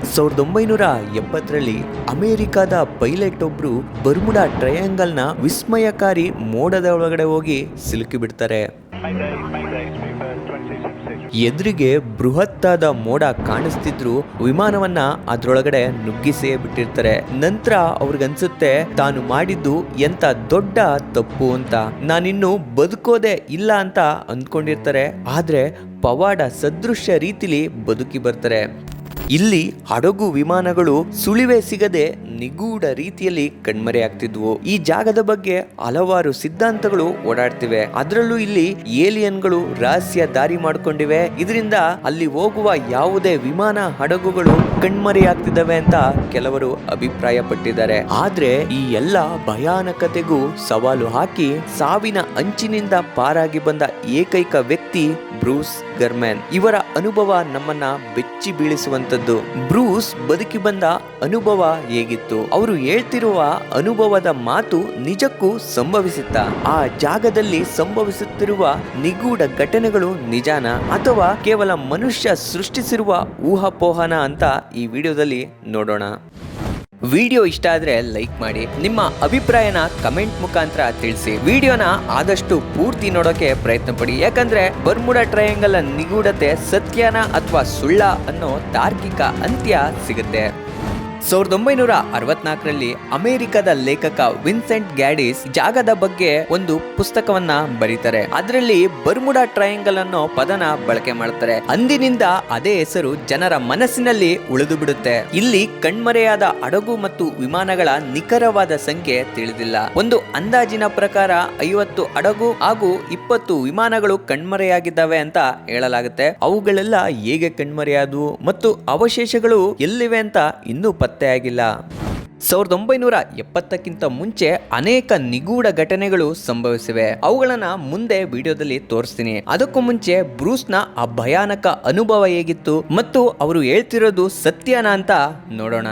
1970ರಲ್ಲಿ ಅಮೆರಿಕದ ಪೈಲಟ್ ಒಬ್ರು ಬರ್ಮುಡಾ ಟ್ರಯಾಂಗಲ್ನ ವಿಸ್ಮಯಕಾರಿ ಮೋಡದ ಒಳಗಡೆ ಹೋಗಿ ಸಿಲುಕಿಬಿಡ್ತಾರೆ. ಎದುರಿಗೆ ಬೃಹತ್ತಾದ ಮೋಡ ಕಾಣಿಸ್ತಿದ್ರು ವಿಮಾನವನ್ನ ಅದ್ರೊಳಗಡೆ ನುಗ್ಗಿಸೇ ಬಿಟ್ಟಿರ್ತಾರೆ. ನಂತರ ಅವ್ರಿಗನ್ಸುತ್ತೆ ತಾನು ಮಾಡಿದ್ದು ಎಂತ ದೊಡ್ಡ ತಪ್ಪು ಅಂತ, ನಾನಿನ್ನು ಬದುಕೋದೇ ಇಲ್ಲ ಅಂತ ಅಂದ್ಕೊಂಡಿರ್ತಾರೆ. ಆದ್ರೆ ಪವಾಡ ಸದೃಶ್ಯ ರೀತಿಲಿ ಬದುಕಿ ಬರ್ತಾರೆ. ಇಲ್ಲಿ ಹಡಗು ವಿಮಾನಗಳು ಸುಳಿವೆ ಸಿಗದೆ ನಿಗೂಢ ರೀತಿಯಲ್ಲಿ ಕಣ್ಮರೆಯಾಗ್ತಿದ್ವು. ಈ ಜಾಗದ ಬಗ್ಗೆ ಹಲವಾರು ಸಿದ್ಧಾಂತಗಳು ಓಡಾಡ್ತಿವೆ. ಅದರಲ್ಲೂ ಇಲ್ಲಿ ಏಲಿಯನ್ಗಳು ರಹಸ್ಯ ದಾರಿ ಮಾಡ್ಕೊಂಡಿವೆ. ಇದರಿಂದ ಅಲ್ಲಿ ಹೋಗುವ ಯಾವುದೇ ವಿಮಾನ ಹಡಗುಗಳು ಕಣ್ಮರೆಯಾಗ್ತಿದ್ದಾವೆ ಅಂತ ಕೆಲವರು ಅಭಿಪ್ರಾಯ ಪಟ್ಟಿದ್ದಾರೆ. ಆದ್ರೆ ಈ ಎಲ್ಲ ಭಯಾನಕತೆಗೂ ಸವಾಲು ಹಾಕಿ ಸಾವಿನ ಅಂಚಿನಿಂದ ಪಾರಾಗಿ ಬಂದ ಏಕೈಕ ವ್ಯಕ್ತಿ ಬ್ರೂಸ್ ಗರ್ಮ್ಯಾನ್. ಇವರ ಅನುಭವ ನಮ್ಮನ್ನ ಬೆಚ್ಚಿ ಬೀಳಿಸುವಂತದ್ದು. ಬ್ರೂಸ್ ಬದುಕಿ ಬಂದ ಅನುಭವ ಹೇಗಿತ್ತು, ಅವರು ಹೇಳ್ತಿರುವ ಅನುಭವದ ಮಾತು ನಿಜಕ್ಕೂ ಸಂಭವಿಸುತ್ತ, ಆ ಜಾಗದಲ್ಲಿ ಸಂಭವಿಸುತ್ತಿರುವ ನಿಗೂಢ ಘಟನೆಗಳು ನಿಜಾನ ಅಥವಾ ಕೇವಲ ಮನುಷ್ಯ ಸೃಷ್ಟಿಸಿರುವ ಊಹಾಪೋಹನ ಅಂತ ಈ ವಿಡಿಯೋದಲ್ಲಿ ನೋಡೋಣ. ವಿಡಿಯೋ ಇಷ್ಟ ಆದ್ರೆ ಲೈಕ್ ಮಾಡಿ, ನಿಮ್ಮ ಅಭಿಪ್ರಾಯನ ಕಮೆಂಟ್ ಮುಖಾಂತರ ತಿಳಿಸಿ. ವಿಡಿಯೋನ ಆದಷ್ಟು ಪೂರ್ತಿ ನೋಡೋಕೆ ಪ್ರಯತ್ನ ಪಡಿ, ಯಾಕಂದ್ರೆ ಬರ್ಮುಡಾ ಟ್ರಯಾಂಗಲ್ ನಿಗೂಢತೆ ಸತ್ಯನ ಅಥವಾ ಸುಳ್ಳ ಅನ್ನೋ ತಾರ್ಕಿಕ ಅಂತ್ಯ ಸಿಗುತ್ತೆ. 1964ರಲ್ಲಿ ಅಮೆರಿಕದ ಲೇಖಕ ವಿನ್ಸೆಂಟ್ ಗ್ಯಾಡಿಸ್ ಜಾಗದ ಬಗ್ಗೆ ಒಂದು ಪುಸ್ತಕವನ್ನ ಬರೀತಾರೆ. ಅದರಲ್ಲಿ ಬರ್ಮುಡಾ ಟ್ರಯಾಂಗಲ್ ಅನ್ನೋ ಪದನ ಬಳಕೆ ಮಾಡ್ತಾರೆ. ಅಂದಿನಿಂದ ಅದೇ ಹೆಸರು ಜನರ ಮನಸ್ಸಿನಲ್ಲಿ ಉಳಿದು ಬಿಡುತ್ತೆ. ಇಲ್ಲಿ ಕಣ್ಮರೆಯಾದ ಹಡಗು ಮತ್ತು ವಿಮಾನಗಳ ನಿಖರವಾದ ಸಂಖ್ಯೆ ತಿಳಿದಿಲ್ಲ. ಒಂದು ಅಂದಾಜಿನ ಪ್ರಕಾರ 50 ಹಡಗು ಹಾಗೂ 20 ವಿಮಾನಗಳು ಕಣ್ಮರೆಯಾಗಿದ್ದಾವೆ ಅಂತ ಹೇಳಲಾಗುತ್ತೆ. ಅವುಗಳೆಲ್ಲ ಹೇಗೆ ಕಣ್ಮರೆಯಾದವು ಮತ್ತು ಅವಶೇಷಗಳು ಎಲ್ಲಿವೆ ಅಂತ ಇನ್ನೂ ಪತ್ತೆ ಆಗಿಲ್ಲ. 1970ಕ್ಕಿಂತ ಮುಂಚೆ ಅನೇಕ ನಿಗೂಢ ಘಟನೆಗಳು ಸಂಭವಿಸಿವೆ. ಅವುಗಳನ್ನ ಮುಂದೆ ವಿಡಿಯೋದಲ್ಲಿ ತೋರಿಸ್ತೀನಿ. ಅದಕ್ಕೂ ಮುಂಚೆ ಬ್ರೂಸ್ನ ಆ ಭಯಾನಕ ಅನುಭವ ಹೇಗಿತ್ತು ಮತ್ತು ಅವರು ಹೇಳ್ತಿರೋದು ಸತ್ಯನಾ ಅಂತ ನೋಡೋಣ.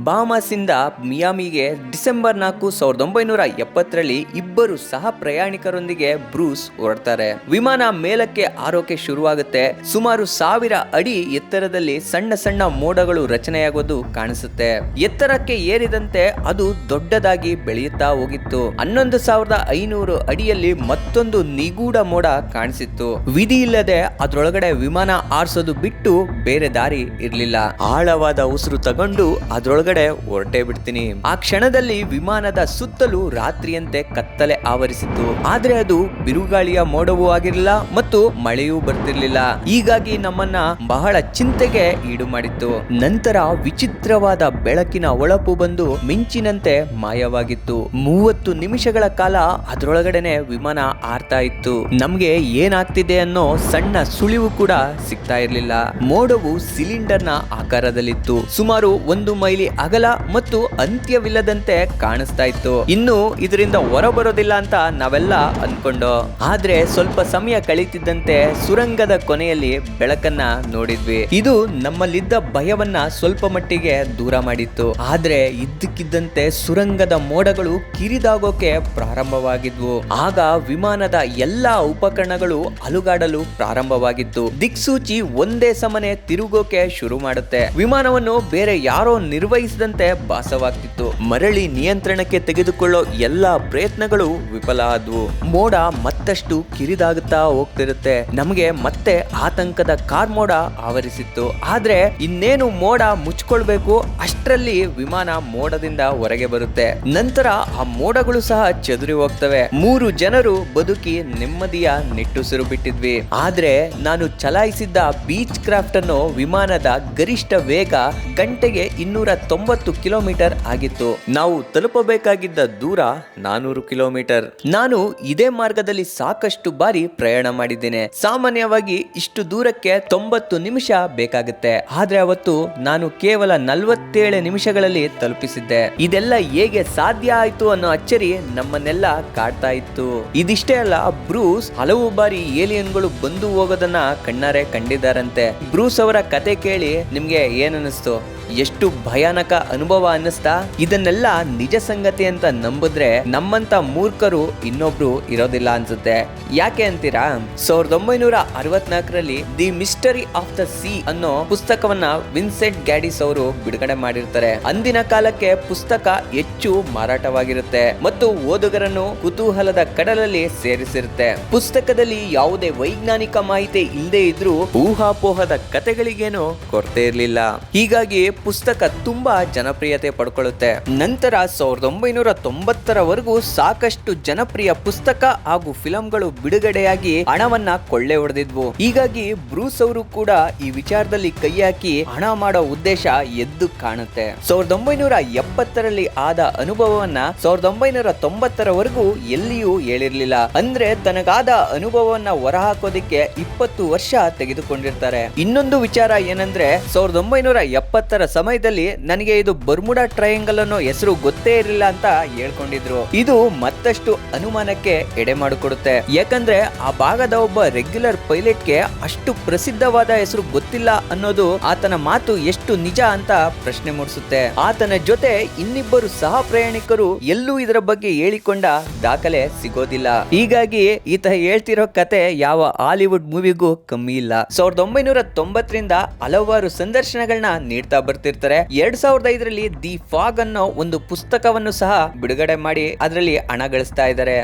ಬಾಹಾಮಾಸಿಂದ ಮಿಯಾಮಿಗೆ ಡಿಸೆಂಬರ್ 4, 1970ರಲ್ಲಿ ಇಬ್ಬರು ಸಹ ಪ್ರಯಾಣಿಕರೊಂದಿಗೆ ಬ್ರೂಸ್ ಹೊರಡ್ತಾರೆ. ವಿಮಾನ ಮೇಲಕ್ಕೆ ಹಾರೋಕೆ ಶುರುವಾಗುತ್ತೆ. ಸುಮಾರು 1000 ಅಡಿ ಎತ್ತರದಲ್ಲಿ ಸಣ್ಣ ಸಣ್ಣ ಮೋಡಗಳು ರಚನೆಯಾಗೋದು ಕಾಣಿಸುತ್ತೆ. ಎತ್ತರಕ್ಕೆ ಏರಿದಂತೆ ಅದು ದೊಡ್ಡದಾಗಿ ಬೆಳೆಯುತ್ತಾ ಹೋಗಿತ್ತು. 11,500 ಅಡಿಯಲ್ಲಿ ಮತ್ತೊಂದು ನಿಗೂಢ ಮೋಡ ಕಾಣಿಸಿತ್ತು. ವಿಧಿ ಇಲ್ಲದೆ ಅದ್ರೊಳಗಡೆ ವಿಮಾನ ಆರಿಸೋದು ಬಿಟ್ಟು ಬೇರೆ ದಾರಿ ಇರ್ಲಿಲ್ಲ. ಆಳವಾದ ಉಸಿರು ತಗೊಂಡು ಅದ್ರೊಳಗಡೆ ಹೊರಟೇ ಬಿಡ್ತೀನಿ. ಆ ಕ್ಷಣದಲ್ಲಿ ವಿಮಾನದ ಸುತ್ತಲೂ ರಾತ್ರಿಯಂತೆ ಕತ್ತಲೆ ಆವರಿಸಿತ್ತು. ಆದ್ರೆ ಅದು ಬಿರುಗಾಳಿಯ ಮೋಡವೂ ಆಗಿರಲಿಲ್ಲ ಮತ್ತು ಮಳೆಯೂ ಬರ್ತಿರ್ಲಿಲ್ಲ. ಹೀಗಾಗಿ ನಮ್ಮನ್ನ ಬಹಳ ಚಿಂತೆಗೆ ಈಡು ಮಾಡಿತ್ತು. ನಂತರ ವಿಚಿತ್ರವಾದ ಬೆಳಕಿನ ಹೊಳಪು ಬಂದು ಮಿಂಚಿನಂತೆ ಮಾಯವಾಗಿತ್ತು. 30 ನಿಮಿಷಗಳ ಕಾಲ ಅದರೊಳಗಡೆನೆ ವಿಮಾನ ಹಾರ್ತಾ ಇತ್ತು. ನಮ್ಗೆ ಏನಾಗ್ತಿದೆ ಅನ್ನೋ ಸಣ್ಣ ಸುಳಿವು ಕೂಡ ಸಿಗ್ತಾ ಇರ್ಲಿಲ್ಲ. ಮೋಡವು ಸಿಲಿಂಡರ್ನ ಆಕಾರದಲ್ಲಿತ್ತು. ಸುಮಾರು 1 ಮೈಲಿ ಅಗಲ ಮತ್ತು ಅಂತ್ಯವಿಲ್ಲದಂತೆ ಕಾಣಿಸ್ತಾ ಇತ್ತು. ಇನ್ನು ಇದರಿಂದ ಹೊರಬರೋದಿಲ್ಲ ಅಂತ ನಾವೆಲ್ಲ ಅನ್ಕೊಂಡು. ಆದ್ರೆ ಸ್ವಲ್ಪ ಸಮಯ ಕಳೀತಿದ್ದಂತೆ ಸುರಂಗದ ಕೊನೆಯಲ್ಲಿ ಬೆಳಕನ್ನ ನೋಡಿದ್ವಿ. ಇದು ನಮ್ಮಲ್ಲಿದ್ದ ಭಯವನ್ನ ಸ್ವಲ್ಪ ಮಟ್ಟಿಗೆ ದೂರ ಮಾಡಿತ್ತು. ಆದ್ರೆ ಇದ್ದಕ್ಕಿದ್ದಂತೆ ಸುರಂಗದ ಮೋಡಗಳು ಕಿರಿದಾಗೋಕೆ ಪ್ರಾರಂಭವಾಗಿದ್ವು. ಆಗ ವಿಮಾನದ ಎಲ್ಲಾ ಉಪಕರಣಗಳು ಅಲುಗಾಡಲು ಪ್ರಾರಂಭವಾಗಿತ್ತು. ದಿಕ್ಸೂಚಿ ಒಂದೇ ಸಮನೆ ತಿರುಗೋಕೆ ಶುರು ಮಾಡುತ್ತೆ. ವಿಮಾನವನ್ನು ಬೇರೆ ಯಾರೋ ನಿರ್ವಹಿಸಿದಂತೆ ಭಾಸವಾಗ್ತಿತ್ತು. ಮರಳಿ ನಿಯಂತ್ರಣಕ್ಕೆ ತೆಗೆದುಕೊಳ್ಳೋ ಎಲ್ಲಾ ಪ್ರಯತ್ನಗಳು ವಿಫಲ ಆದ್ವು. ಮೋಡ ಮತ್ತಷ್ಟು ಕಿರಿದಾಗುತ್ತಾ ಹೋಗ್ತಿರುತ್ತೆ. ನಮಗೆ ಮತ್ತೆ ಆತಂಕದ ಕಾರ್ಮೋಡ ಆವರಿಸಿತ್ತು. ಆದ್ರೆ ಇನ್ನೇನು ಮೋಡ ಮುಚ್ಕೊಳ್ಬೇಕು ಅಷ್ಟರಲ್ಲಿ ವಿಮಾನ ಮೋಡದಿಂದ ಹೊರಗೆ ಬರುತ್ತೆ. ನಂತರ ಆ ಮೋಡಗಳು ಸಹ ಚದುರಿ ಹೋಗ್ತವೆ. 3 ಜನರು ಬದುಕಿ ನೆಮ್ಮದಿಯ ನಿಟ್ಟುಸಿರು ಬಿಟ್ಟಿದ್ವಿ. ಆದ್ರೆ ನಾನು ಚಲಾಯಿಸಿದ್ದ ಬೀಚ್ ಕ್ರಾಫ್ಟ್ ಅನ್ನೋ ವಿಮಾನದ ಗರಿಷ್ಠ ವೇಗ ಗಂಟೆಗೆ 290 ಕಿಲೋಮೀಟರ್ ಆಗಿತ್ತು. ನಾವು ತಲುಪಬೇಕಾಗಿದ್ದ ದೂರ 400 ಕಿಲೋಮೀಟರ್. ನಾನು ಇದೇ ಮಾರ್ಗದಲ್ಲಿ ಸಾಕಷ್ಟು ಬಾರಿ ಪ್ರಯಾಣ ಮಾಡಿದ್ದೇನೆ. ಸಾಮಾನ್ಯವಾಗಿ ಇಷ್ಟು ದೂರಕ್ಕೆ 90 ನಿಮಿಷ ಬೇಕಾಗುತ್ತೆ. ಆದ್ರೆ ಅವತ್ತು ನಾನು ಕೇವಲ 47 ನಿಮಿಷಗಳಲ್ಲಿ ತಲುಪಿಸಿದ್ದೆ. ಇದೆಲ್ಲ ಹೇಗೆ ಸಾಧ್ಯ ಆಯ್ತು ಅನ್ನೋ ಅಚ್ಚರಿ ನಮ್ಮನ್ನೆಲ್ಲ ಕಾಡ್ತಾ ಇತ್ತು. ಇದಿಷ್ಟೇ ಅಲ್ಲ, ಬ್ರೂಸ್ ಹಲವು ಬಾರಿ ಏಲಿಯನ್ಗಳು ಬಂದು ಹೋಗೋದನ್ನ ಕಣ್ಣಾರೆ ಕಂಡಿದ್ದಾರಂತೆ. ಬ್ರೂಸ್ ಅವರ ಕತೆ ಕೇಳಿ ನಿಮ್ಗೆ ಏನನ್ನಿಸ್ತು ಎಷ್ಟು ಭಯಾನಕ ಅನುಭವ ಅನ್ನಿಸ್ತಾ? ಇದನ್ನೆಲ್ಲ ನಿಜ ಸಂಗತಿ ಅಂತ ನಂಬಿದ್ರೆ ನಮ್ಮಂತ ಮೂರ್ಖರು ಇನ್ನೊಬ್ರು ಇರೋದಿಲ್ಲ ಅನ್ಸುತ್ತೆ. ಯಾಕೆ ಅಂತೀರಾ? 1964ರಲ್ಲಿ the mystery of the sea ಅನ್ನೋ ಪುಸ್ತಕವನ್ನ ವಿನ್ಸೆಂಟ್ ಗ್ಯಾಡಿಸ್ ಅವರು ಬಿಡುಗಡೆ ಮಾಡಿರ್ತಾರೆ. ಅಂದಿನ ಕಾಲಕ್ಕೆ ಪುಸ್ತಕ ಹೆಚ್ಚು ಮಾರಾಟವಾಗಿರುತ್ತೆ ಮತ್ತು ಓದುಗರನ್ನು ಕುತೂಹಲದ ಕಡಲಲ್ಲಿ ಸೇರಿಸಿರುತ್ತೆ. ಪುಸ್ತಕದಲ್ಲಿ ಯಾವುದೇ ವೈಜ್ಞಾನಿಕ ಮಾಹಿತಿ ಇಲ್ಲದೆ ಇದ್ರೂ ಊಹಾಪೋಹದ ಕಥೆಗಳಿಗೇನು ಕೊರತೆ ಇರಲಿಲ್ಲ. ಹೀಗಾಗಿ ಪುಸ್ತಕ ತುಂಬಾ ಜನಪ್ರಿಯತೆ ಪಡ್ಕೊಳ್ಳುತ್ತೆ. ನಂತರ 1990ರವರೆಗೂ ಸಾಕಷ್ಟು ಜನಪ್ರಿಯ ಪುಸ್ತಕ ಹಾಗೂ ಫಿಲಂಗಳು ಬಿಡುಗಡೆಯಾಗಿ ಹಣವನ್ನ ಕೊಳ್ಳೆ ಹೊಡೆದಿದ್ವು. ಹೀಗಾಗಿ ಬ್ರೂಸ್ ಅವರು ಕೂಡ ಈ ವಿಚಾರದಲ್ಲಿ ಕೈ ಹಾಕಿ ಹಣ ಮಾಡೋ ಉದ್ದೇಶ ಎದ್ದು ಕಾಣುತ್ತೆ. 1970ರಲ್ಲಿ ಆದ ಅನುಭವವನ್ನ 1990ರವರೆಗೂ ಎಲ್ಲಿಯೂ ಹೇಳಿರ್ಲಿಲ್ಲ. ಅಂದ್ರೆ ತನಗಾದ ಅನುಭವವನ್ನ ಹೊರಹಾಕೋದಿಕ್ಕೆ 20 ವರ್ಷ ತೆಗೆದುಕೊಂಡಿರ್ತಾರೆ. ಇನ್ನೊಂದು ವಿಚಾರ ಏನಂದ್ರೆ 1970ರ ಸಮಯದಲ್ಲಿ ನನಗೆ ಇದು ಬರ್ಮುಡಾ ಟ್ರಯಾಂಗಲ್ ಅನ್ನೋ ಹೆಸರು ಗೊತ್ತೇ ಇರಲಿಲ್ಲ ಅಂತ ಹೇಳ್ಕೊಂಡಿದ್ರು. ಇದು ಮತ್ತಷ್ಟು ಅನುಮಾನಕ್ಕೆ ಎಡೆ ಮಾಡಿಕೊಡುತ್ತೆ. ಯಾಕಂದ್ರೆ ಆ ಭಾಗದ ಒಬ್ಬ ರೆಗ್ಯುಲರ್ ಪೈಲಟ್ಗೆ ಅಷ್ಟು ಪ್ರಸಿದ್ಧವಾದ ಹೆಸರು ಗೊತ್ತಿಲ್ಲ ಅನ್ನೋದು ಆತನ ಮಾತು ಎಷ್ಟು ನಿಜ ಅಂತ ಪ್ರಶ್ನೆ ಮೂಡಿಸುತ್ತೆ. ಆತನ ಜೊತೆ ಇನ್ನಿಬ್ಬರು ಸಹ ಪ್ರಯಾಣಿಕರು ಎಲ್ಲೂ ಇದರ ಬಗ್ಗೆ ಹೇಳಿಕೊಂಡ ದಾಖಲೆ ಸಿಗೋದಿಲ್ಲ. ಹೀಗಾಗಿ ಈತ ಹೇಳ್ತಿರೋ ಕತೆ ಯಾವ ಹಾಲಿವುಡ್ ಮೂವಿಗೂ ಕಮ್ಮಿ ಇಲ್ಲ. 1990ರಿಂದ ಹಲವಾರು ಸಂದರ್ಶನಗಳನ್ನ ನೀಡ್ತಾ ಬರ್ತಿರ್ತಾರೆ. 2005ರಲ್ಲಿ ದಿ ಫಾಗ್ ಅನ್ನೋ ಒಂದು ಪುಸ್ತಕವನ್ನು ಸಹ ಬಿಡುಗಡೆ ಮಾಡಿ ಅದರಲ್ಲಿ ಹಣ ಗಳಿಸ್ತಾ ಇದ್ದಾರೆ.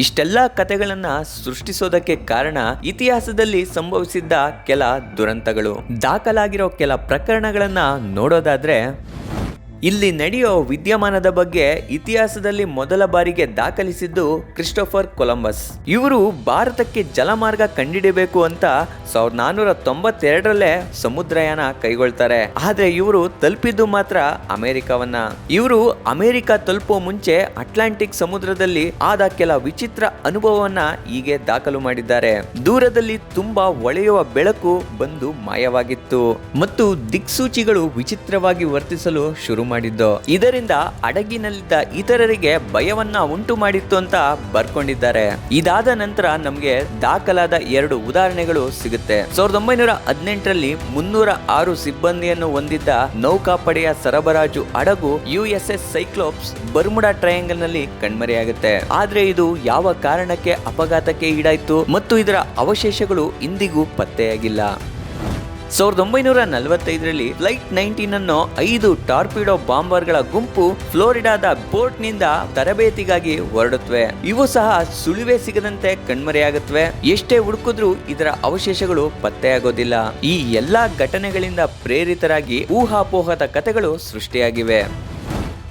ಇಷ್ಟೆಲ್ಲ ಕಥೆಗಳನ್ನ ಸೃಷ್ಟಿಸೋದಕ್ಕೆ ಕಾರಣ ಇತಿಹಾಸದಲ್ಲಿ ಸಂಭವಿಸಿದ್ದ ಕೆಲ ದುರಂತಗಳು. ದಾಖಲಾಗಿರೋ ಕೆಲ ಪ್ರಕರಣಗಳನ್ನ ನೋಡೋದಾದ್ರೆ, ಇಲ್ಲಿ ನಡೆಯೋ ವಿದ್ಯಮಾನದ ಬಗ್ಗೆ ಇತಿಹಾಸದಲ್ಲಿ ಮೊದಲ ಬಾರಿಗೆ ದಾಖಲಿಸಿದ್ದು ಕ್ರಿಸ್ಟೋಫರ್ ಕೊಲಂಬಸ್. ಇವರು ಭಾರತಕ್ಕೆ ಜಲಮಾರ್ಗ ಕಂಡುಹಿಡಿಯಬೇಕು ಅಂತ 1492ರಲ್ಲೇ ಸಮುದ್ರಯಾನ ಕೈಗೊಳ್ತಾರೆ. ಆದ್ರೆ ಇವರು ತಲುಪಿದ್ದು ಮಾತ್ರ ಅಮೆರಿಕವನ್ನ. ಇವರು ಅಮೆರಿಕ ತಲುಪೋ ಮುಂಚೆ ಅಟ್ಲಾಂಟಿಕ್ ಸಮುದ್ರದಲ್ಲಿ ಆದ ಕೆಲ ವಿಚಿತ್ರ ಅನುಭವವನ್ನ ಹೀಗೆ ದಾಖಲು ಮಾಡಿದ್ದಾರೆ. ದೂರದಲ್ಲಿ ತುಂಬಾ ಹೊಳೆಯುವ ಬೆಳಕು ಬಂದು ಮಾಯವಾಗಿತ್ತು ಮತ್ತು ದಿಕ್ಸೂಚಿಗಳು ವಿಚಿತ್ರವಾಗಿ ವರ್ತಿಸಲು ಶುರು ಮಾಡಿದ್ದು. ಇದರಿಂದ ಹಡಗಿನಲ್ಲಿದ್ದ ಇತರರಿಗೆ ಭಯವನ್ನ ಉಂಟು ಮಾಡಿತ್ತು ಅಂತ ಬರ್ಕೊಂಡಿದ್ದಾರೆ. ಇದಾದ ನಂತರ ನಮ್ಗೆ ದಾಖಲಾದ 2 ಉದಾಹರಣೆಗಳು ಸಿಗುತ್ತೆ. 1918ರಲ್ಲಿ 306 ಸಿಬ್ಬಂದಿಯನ್ನು ಹೊಂದಿದ್ದ ನೌಕಾಪಡೆಯ ಸರಬರಾಜು ಹಡಗು USS ಸೈಕ್ಲೋಪ್ಸ್ ಬರ್ಮುಡಾ ಟ್ರಯಾಂಗಲ್ ನಲ್ಲಿ ಕಣ್ಮರೆಯಾಗುತ್ತೆ. ಆದ್ರೆ ಇದು ಯಾವ ಕಾರಣಕ್ಕೆ ಅಪಘಾತಕ್ಕೆ ಈಡಾಯ್ತು ಮತ್ತು ಇದರ ಅವಶೇಷಗಳು ಇಂದಿಗೂ ಪತ್ತೆಯಾಗಿಲ್ಲ. 1945ರಲ್ಲಿ ಫ್ಲೈಟ್ 19 ಅನ್ನೋ 5 ಟಾರ್ಪಿಡೋ ಬಾಂಬರ್ಗಳ ಗುಂಪು ಫ್ಲೋರಿಡಾದ ಪೋರ್ಟ್ ನಿಂದ ತರಬೇತಿಗಾಗಿ ಹೊರಡುತ್ತವೆ. ಇವು ಸಹ ಸುಳಿವೆ ಸಿಗದಂತೆ ಕಣ್ಮರೆಯಾಗುತ್ತವೆ. ಎಷ್ಟೇ ಹುಡುಕಿದ್ರೂ ಇದರ ಅವಶೇಷಗಳು ಪತ್ತೆಯಾಗೋದಿಲ್ಲ. ಈ ಎಲ್ಲಾ ಘಟನೆಗಳಿಂದ ಪ್ರೇರಿತರಾಗಿ ಊಹಾಪೋಹದ ಕಥೆಗಳು ಸೃಷ್ಟಿಯಾಗಿವೆ.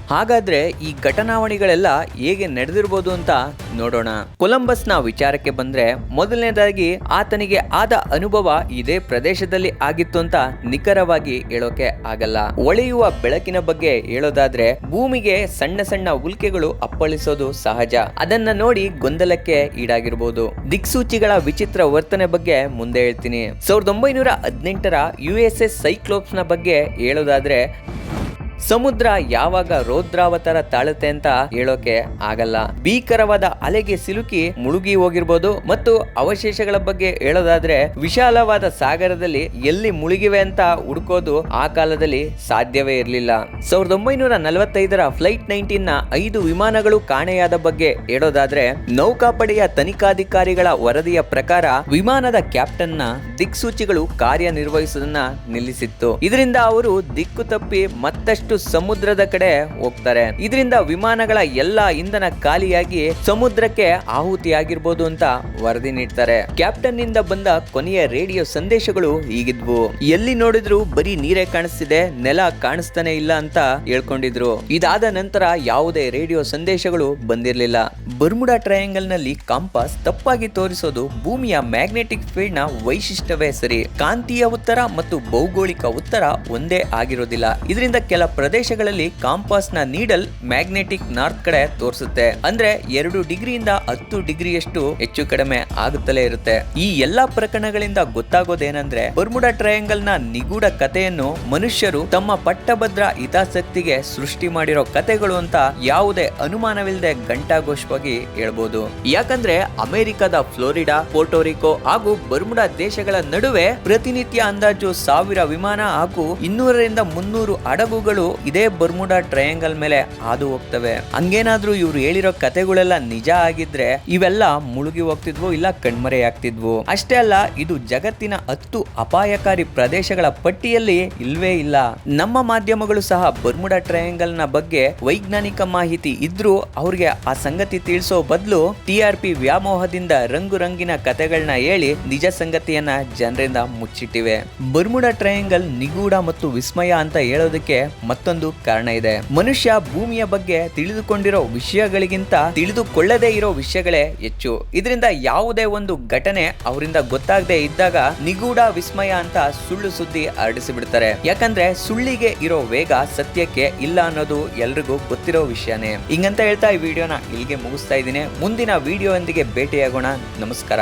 ಹಾಗಾದ್ರೆ ಈ ಘಟನಾವಳಿಗಳೆಲ್ಲ ಹೇಗೆ ನಡೆದಿರಬಹುದು ಅಂತ ನೋಡೋಣ. ಕೊಲಂಬಸ್ನ ವಿಚಾರಕ್ಕೆ ಬಂದ್ರೆ, ಮೊದಲನೇದಾಗಿ ಆತನಿಗೆ ಆದ ಅನುಭವ ಇದೇ ಪ್ರದೇಶದಲ್ಲಿ ಆಗಿತ್ತು ಅಂತ ನಿಖರವಾಗಿ ಹೇಳೋಕೆ ಆಗಲ್ಲ. ಹೊಳೆಯುವ ಬೆಳಕಿನ ಬಗ್ಗೆ ಹೇಳೋದಾದ್ರೆ, ಭೂಮಿಗೆ ಸಣ್ಣ ಸಣ್ಣ ಉಲ್ಕೆಗಳು ಅಪ್ಪಳಿಸೋದು ಸಹಜ. ಅದನ್ನ ನೋಡಿ ಗೊಂದಲಕ್ಕೆ ಈಡಾಗಿರ್ಬೋದು. ದಿಕ್ಸೂಚಿಗಳ ವಿಚಿತ್ರ ವರ್ತನೆ ಬಗ್ಗೆ ಮುಂದೆ ಹೇಳ್ತೀನಿ. 1918ರ USS ಸೈಕ್ಲೋಪ್ಸ್ ನ ಬಗ್ಗೆ ಹೇಳೋದಾದ್ರೆ, ಸಮುದ್ರ ಯಾವಾಗ ರೌದ್ರಾವತಾರ ತಾಳುತ್ತೆ ಅಂತ ಹೇಳೋಕೆ ಆಗಲ್ಲ. ಭೀಕರವಾದ ಅಲೆಗೆ ಸಿಲುಕಿ ಮುಳುಗಿ ಹೋಗಿರ್ಬೋದು. ಮತ್ತು ಅವಶೇಷಗಳ ಬಗ್ಗೆ ಹೇಳೋದಾದ್ರೆ, ವಿಶಾಲವಾದ ಸಾಗರದಲ್ಲಿ ಎಲ್ಲಿ ಮುಳುಗಿವೆ ಅಂತ ಹುಡುಕೋದು ಆ ಕಾಲದಲ್ಲಿ ಸಾಧ್ಯವೇ ಇರಲಿಲ್ಲ. 1945ರ ಫ್ಲೈಟ್ 19ನ 5 ವಿಮಾನಗಳು ಕಾಣೆಯಾದ ಬಗ್ಗೆ ಹೇಳೋದಾದ್ರೆ, ನೌಕಾಪಡೆಯ ತನಿಖಾಧಿಕಾರಿಗಳ ವರದಿಯ ಪ್ರಕಾರ ವಿಮಾನದ ಕ್ಯಾಪ್ಟನ್ ನ ದಿಕ್ಸೂಚಿಗಳು ಕಾರ್ಯನಿರ್ವಹಿಸುವುದನ್ನ ನಿಲ್ಲಿಸಿತ್ತು. ಇದರಿಂದ ಅವರು ದಿಕ್ಕು ತಪ್ಪಿ ಮತ್ತಷ್ಟು ಸಮುದ್ರದ ಕಡೆ ಹೋಗ್ತಾರೆ. ಇದರಿಂದ ವಿಮಾನಗಳ ಎಲ್ಲಾ ಇಂಧನ ಖಾಲಿಯಾಗಿ ಸಮುದ್ರಕ್ಕೆ ಆಹುತಿಯಾಗಿರ್ಬೋದು ಅಂತ ವರದಿ ನೀಡ್ತಾರೆ. ಕ್ಯಾಪ್ಟನ್ ನಿಂದ ಬಂದ ಕೊನೆಯ ರೇಡಿಯೋ ಸಂದೇಶಗಳು ಹೀಗಿದ್ವು: ಎಲ್ಲಿ ನೋಡಿದ್ರು ಬರೀ ನೀರೇ ಕಾಣಿಸ್ತಿದೆ, ನೆಲ ಕಾಣಿಸ್ತಾನೆ ಇಲ್ಲ ಅಂತ ಹೇಳ್ಕೊಂಡಿದ್ರು. ಇದಾದ ನಂತರ ಯಾವುದೇ ರೇಡಿಯೋ ಸಂದೇಶಗಳು ಬಂದಿರಲಿಲ್ಲ. ಬರ್ಮುಡಾ ಟ್ರಯಾಂಗಲ್ ನಲ್ಲಿ ಕಾಂಪಾಸ್ ತಪ್ಪಾಗಿ ತೋರಿಸೋದು ಭೂಮಿಯ ಮ್ಯಾಗ್ನೆಟಿಕ್ ಫೀಲ್ಡ್ ನ ವೈಶಿಷ್ಟ್ಯವೇ ಸರಿ. ಕಾಂತೀಯ ಉತ್ತರ ಮತ್ತು ಭೌಗೋಳಿಕ ಉತ್ತರ ಒಂದೇ ಆಗಿರೋದಿಲ್ಲ. ಇದರಿಂದ ಕೆಲ ಪ್ರದೇಶಗಳಲ್ಲಿ ಕಾಂಪಾಸ್ ನ ನೀಡಲ್ ಮ್ಯಾಗ್ನೆಟಿಕ್ ನಾರ್ತ್ ಕಡೆ ತೋರಿಸುತ್ತೆ. ಅಂದ್ರೆ 2 ಡಿಗ್ರಿಯಿಂದ 10 ಡಿಗ್ರಿಯಷ್ಟು ಹೆಚ್ಚು ಕಡಿಮೆ ಆಗುತ್ತಲೇ ಇರುತ್ತೆ. ಈ ಎಲ್ಲಾ ಪ್ರಕರಣಗಳಿಂದ ಗೊತ್ತಾಗೋದೇನೆಂದ್ರೆ ಬರ್ಮುಡಾ ಟ್ರಯಾಂಗಲ್ ನ ನಿಗೂಢ ಕಥೆಯನ್ನು ಮನುಷ್ಯರು ತಮ್ಮ ಪಟ್ಟಭದ್ರ ಹಿತಾಸಕ್ತಿಗೆ ಸೃಷ್ಟಿ ಮಾಡಿರೋ ಕಥೆಗಳು ಅಂತ ಯಾವುದೇ ಅನುಮಾನವಿಲ್ಲದೆ ಘಂಟಾಘೋಷವಾಗಿ ಹೇಳ್ಬೋದು. ಯಾಕಂದ್ರೆ ಅಮೆರಿಕದ ಫ್ಲೋರಿಡಾ, ಪೋರ್ಟೋರಿಕೋ ಹಾಗೂ ಬರ್ಮುಡಾ ದೇಶಗಳ ನಡುವೆ ಪ್ರತಿನಿತ್ಯ ಅಂದಾಜು 1000 ವಿಮಾನ ಹಾಗೂ 200ರಿಂದ 300 ಹಡಗುಗಳು ಇದೇ ಬರ್ಮುಡಾ ಟ್ರಯಾಂಗಲ್ ಮೇಲೆ ಹಾದು ಹೋಗ್ತವೆ. ಹಂಗೇನಾದ್ರೂ ಇವ್ರು ಹೇಳಿರೋ ಕಥೆಗಳೆಲ್ಲ ನಿಜ ಆಗಿದ್ರೆ ಇವೆಲ್ಲ ಮುಳುಗಿ ಹೋಗ್ತಿದ್ವು, ಇಲ್ಲ ಕಣ್ಮರೆಯಾಗ್ತಿದ್ವು. ಅಷ್ಟೇ ಅಲ್ಲ, ಇದು ಜಗತ್ತಿನ 10 ಅಪಾಯಕಾರಿ ಪ್ರದೇಶಗಳ ಪಟ್ಟಿಯಲ್ಲಿ ಇಲ್ವೇ ಇಲ್ಲ. ನಮ್ಮ ಮಾಧ್ಯಮಗಳು ಸಹ ಬರ್ಮುಡಾ ಟ್ರಯಾಂಗಲ್ ನ ಬಗ್ಗೆ ವೈಜ್ಞಾನಿಕ ಮಾಹಿತಿ ಇದ್ರೂ ಅವ್ರಿಗೆ ಆ ಸಂಗತಿ ತಿಳಿಸೋ ಬದಲು TRP ವ್ಯಾಮೋಹದಿಂದ ರಂಗು ರಂಗಿನ ಕಥೆಗಳನ್ನ ಹೇಳಿ ನಿಜ ಸಂಗತಿಯನ್ನ ಜನರಿಂದ ಮುಚ್ಚಿಟ್ಟಿವೆ. ಬರ್ಮುಡಾ ಟ್ರಯಾಂಗಲ್ ನಿಗೂಢ ಮತ್ತು ವಿಸ್ಮಯ ಅಂತ ಹೇಳೋದಕ್ಕೆ ಮತ್ತೊಂದು ಕಾರಣ ಇದೆ. ಮನುಷ್ಯ ಭೂಮಿಯ ಬಗ್ಗೆ ತಿಳಿದುಕೊಂಡಿರೋ ವಿಷಯಗಳಿಗಿಂತ ತಿಳಿದುಕೊಳ್ಳದೇ ಇರೋ ವಿಷಯಗಳೇ ಹೆಚ್ಚು. ಇದರಿಂದ ಯಾವುದೇ ಒಂದು ಘಟನೆ ಅವರಿಂದ ಗೊತ್ತಾಗದೆ ಇದ್ದಾಗ ನಿಗೂಢ ವಿಸ್ಮಯ ಅಂತ ಸುಳ್ಳು ಸುದ್ದಿ ಹರಡಿಸಿ ಬಿಡ್ತಾರೆ. ಯಾಕಂದ್ರೆ ಸುಳ್ಳಿಗೆ ಇರೋ ವೇಗ ಸತ್ಯಕ್ಕೆ ಇಲ್ಲ ಅನ್ನೋದು ಎಲ್ರಿಗೂ ಗೊತ್ತಿರೋ ವಿಷಯನೇ. ಹಿಂಗಂತ ಹೇಳ್ತಾ ಈ ವಿಡಿಯೋನ ಇಲ್ಲಿಗೆ ಮುಗಿಸ್ತಾ ಇದ್ದೀನಿ. ಮುಂದಿನ ವಿಡಿಯೋ ಒಂದಿಗೆ ಭೇಟಿಯಾಗೋಣ. ನಮಸ್ಕಾರ.